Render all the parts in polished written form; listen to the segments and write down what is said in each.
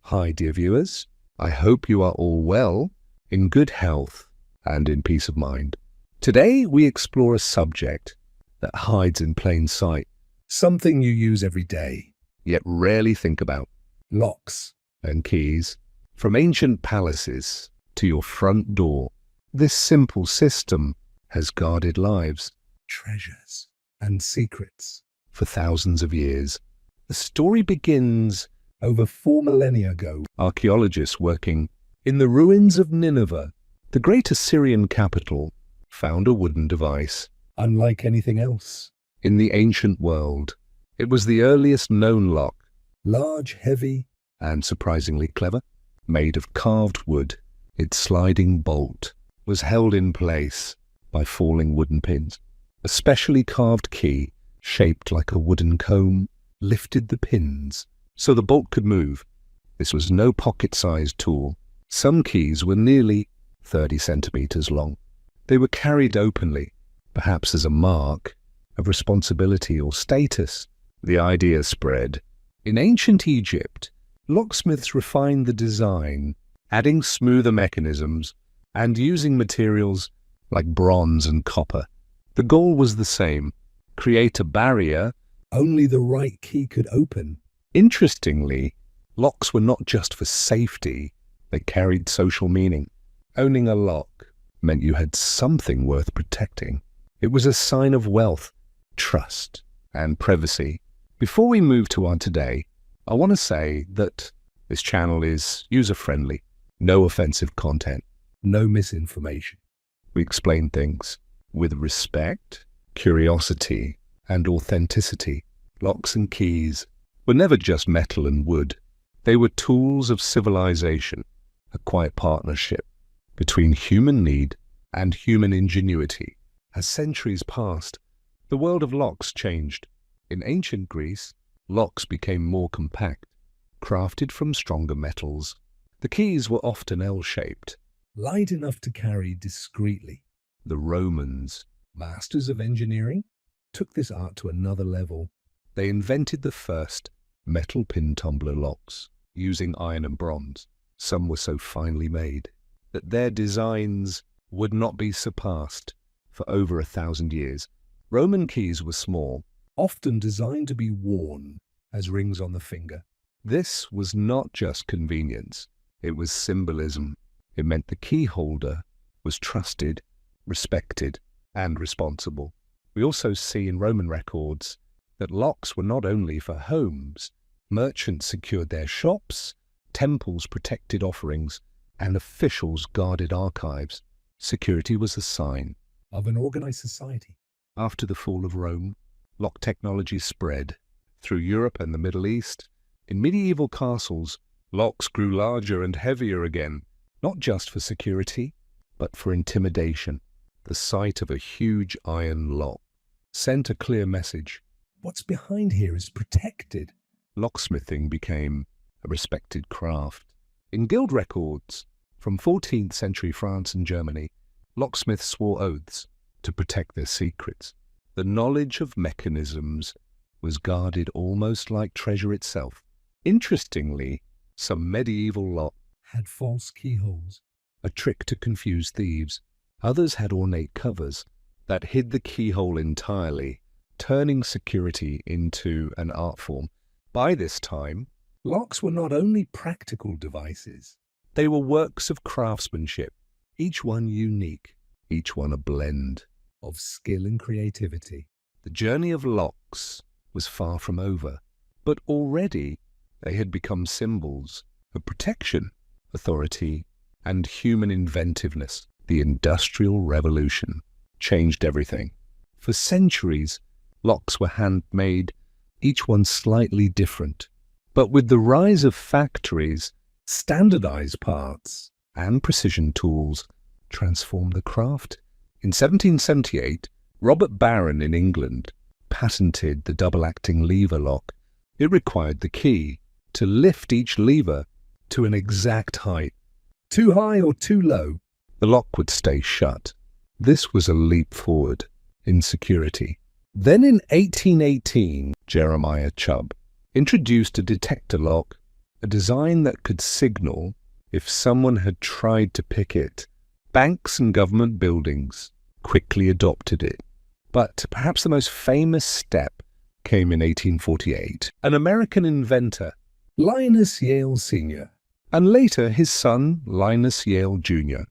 Hi, dear viewers. I hope you are all well, in good health, and in peace of mind. Today, we explore a subject that hides in plain sight, something you use every day, yet rarely think about. Locks and keys. From ancient palaces to your front door, this simple system has guarded lives, treasures, and secrets for thousands of years. The story begins over 4 millennia ago. Archaeologists working in the ruins of Nineveh, the great Assyrian capital, found a wooden device unlike anything else in the ancient world. It was the earliest known lock, large, heavy, and surprisingly clever, made of carved wood. Its sliding bolt was held in place by falling wooden pins. A specially carved key, shaped like a wooden comb, lifted the pins so the bolt could move. This was no pocket-sized tool. Some keys were nearly 30 centimeters long. They were carried openly, perhaps as a mark of responsibility or status. The idea spread. In ancient Egypt, locksmiths refined the design, adding smoother mechanisms and using materials like bronze and copper. The goal was the same: create a barrier only the right key could open. Interestingly, locks were not just for safety, they carried social meaning. Owning a lock meant you had something worth protecting. It was a sign of wealth, trust, and privacy. Before we move to our today, I want to say that this channel is user-friendly, no offensive content, no misinformation. We explain things with respect, curiosity, and authenticity. Locks and keys were never just metal and wood. They were tools of civilization, a quiet partnership between human need and human ingenuity. As centuries passed, the world of locks changed. In ancient Greece, locks became more compact, crafted from stronger metals. The keys were often L-shaped, light enough to carry discreetly. The Romans, masters of engineering, took this art to another level. They invented the first metal pin tumbler locks using iron and bronze. Some were so finely made that their designs would not be surpassed for over 1,000 years. Roman keys were small, often designed to be worn as rings on the finger. This was not just convenience, it was symbolism. It meant the key holder was trusted, respected, and responsible. We also see in Roman records that locks were not only for homes. Merchants secured their shops, temples protected offerings, and officials guarded archives. Security was a sign of an organized society. After the fall of Rome, lock technology spread through Europe and the Middle East. In medieval castles, locks grew larger and heavier again, not just for security, but for intimidation. The sight of a huge iron lock sent a clear message: what's behind here is protected. Locksmithing became a respected craft. In guild records from 14th century France and Germany, locksmiths swore oaths to protect their secrets. The knowledge of mechanisms was guarded almost like treasure itself. Interestingly, some medieval locks had false keyholes, a trick to confuse thieves. Others had ornate covers that hid the keyhole entirely, turning security into an art form. By this time, locks were not only practical devices, they were works of craftsmanship, each one unique, each one a blend of skill and creativity. The journey of locks was far from over, but already they had become symbols of protection, authority, and human inventiveness. The Industrial Revolution changed everything. For centuries, locks were handmade, each one slightly different. But with the rise of factories, standardized parts and precision tools transformed the craft. In 1778, Robert Barron in England patented the double-acting lever lock. It required the key to lift each lever to an exact height. Too high or too low, the lock would stay shut. This was a leap forward in security. Then in 1818, Jeremiah Chubb introduced a detector lock a design that could signal if someone had tried to pick it. Banks and government buildings quickly adopted it. But perhaps the most famous step came in 1848. An American inventor, Linus Yale Sr., and later his son, Linus Yale Jr.,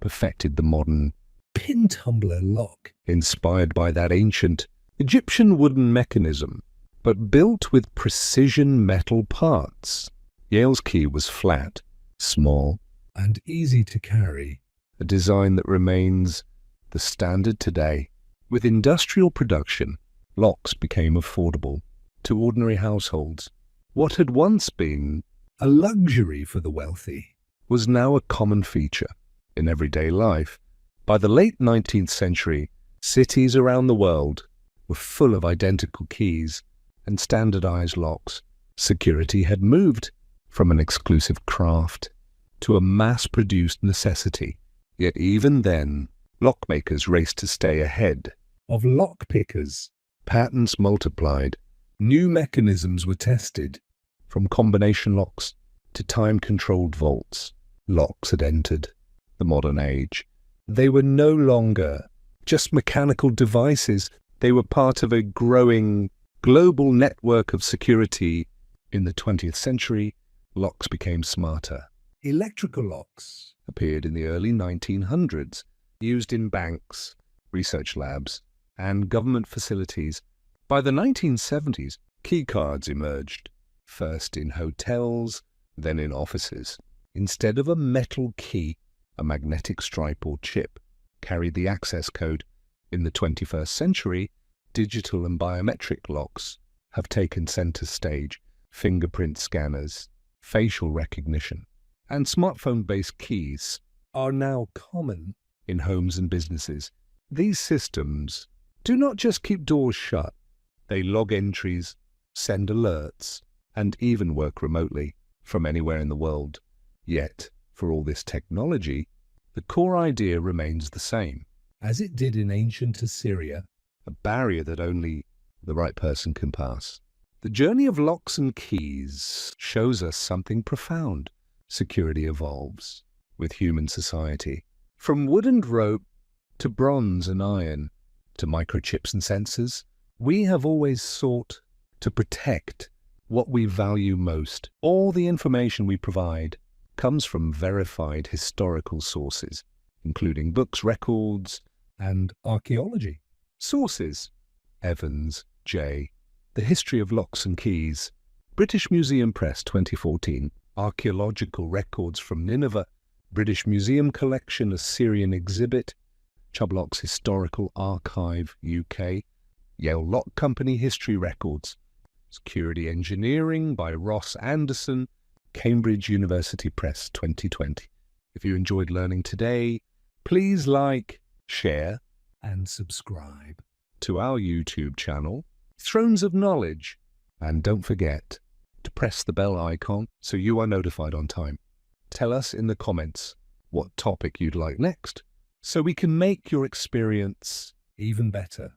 perfected the modern pin tumbler lock, inspired by that ancient Egyptian wooden mechanism, but built with precision metal parts. Yale's key was flat, small, and easy to carry, a design that remains the standard today. With industrial production, locks became affordable to ordinary households. What had once been a luxury for the wealthy was now a common feature in everyday life. By the late 19th century, cities around the world were full of identical keys and standardized locks. Security had moved from an exclusive craft to a mass-produced necessity. Yet even then, lockmakers raced to stay ahead of lockpickers. Patents multiplied. New mechanisms were tested. From combination locks to time-controlled vaults, locks had entered the modern age. They were no longer just mechanical devices. They were part of a growing global network of security. In the 20th century, locks became smarter. Electrical locks appeared in the early 1900s, used in banks, research labs, and government facilities. By the 1970s, keycards emerged, first in hotels, then in offices. Instead of a metal key, a magnetic stripe or chip carried the access code. In the 21st century, digital and biometric locks have taken center stage. Fingerprint scanners, facial recognition, and smartphone-based keys are now common in homes and businesses. These systems do not just keep doors shut. They log entries, send alerts, and even work remotely from anywhere in the world. Yet, for all this technology, the core idea remains the same. As it did in ancient Assyria, a barrier that only the right person can pass. The journey of locks and keys shows us something profound. Security evolves with human society. From wood and rope to bronze and iron to microchips and sensors, we have always sought to protect what we value most. All the information we provide comes from verified historical sources, including books, records, and archaeology. Sources: Evans, J. The History of Locks and Keys, British Museum Press, 2014. Archaeological records from Nineveh, British Museum Collection, Assyrian Exhibit, Chublock's Historical Archive, UK. Yale Lock Company History Records, Security Engineering by Ross Anderson, Cambridge University Press, 2020. If you enjoyed learning today, please like, share, and subscribe to our YouTube channel, Thrones of Knowledge. And don't forget to press the bell icon so you are notified on time. Tell us in the comments what topic you'd like next so we can make your experience even better.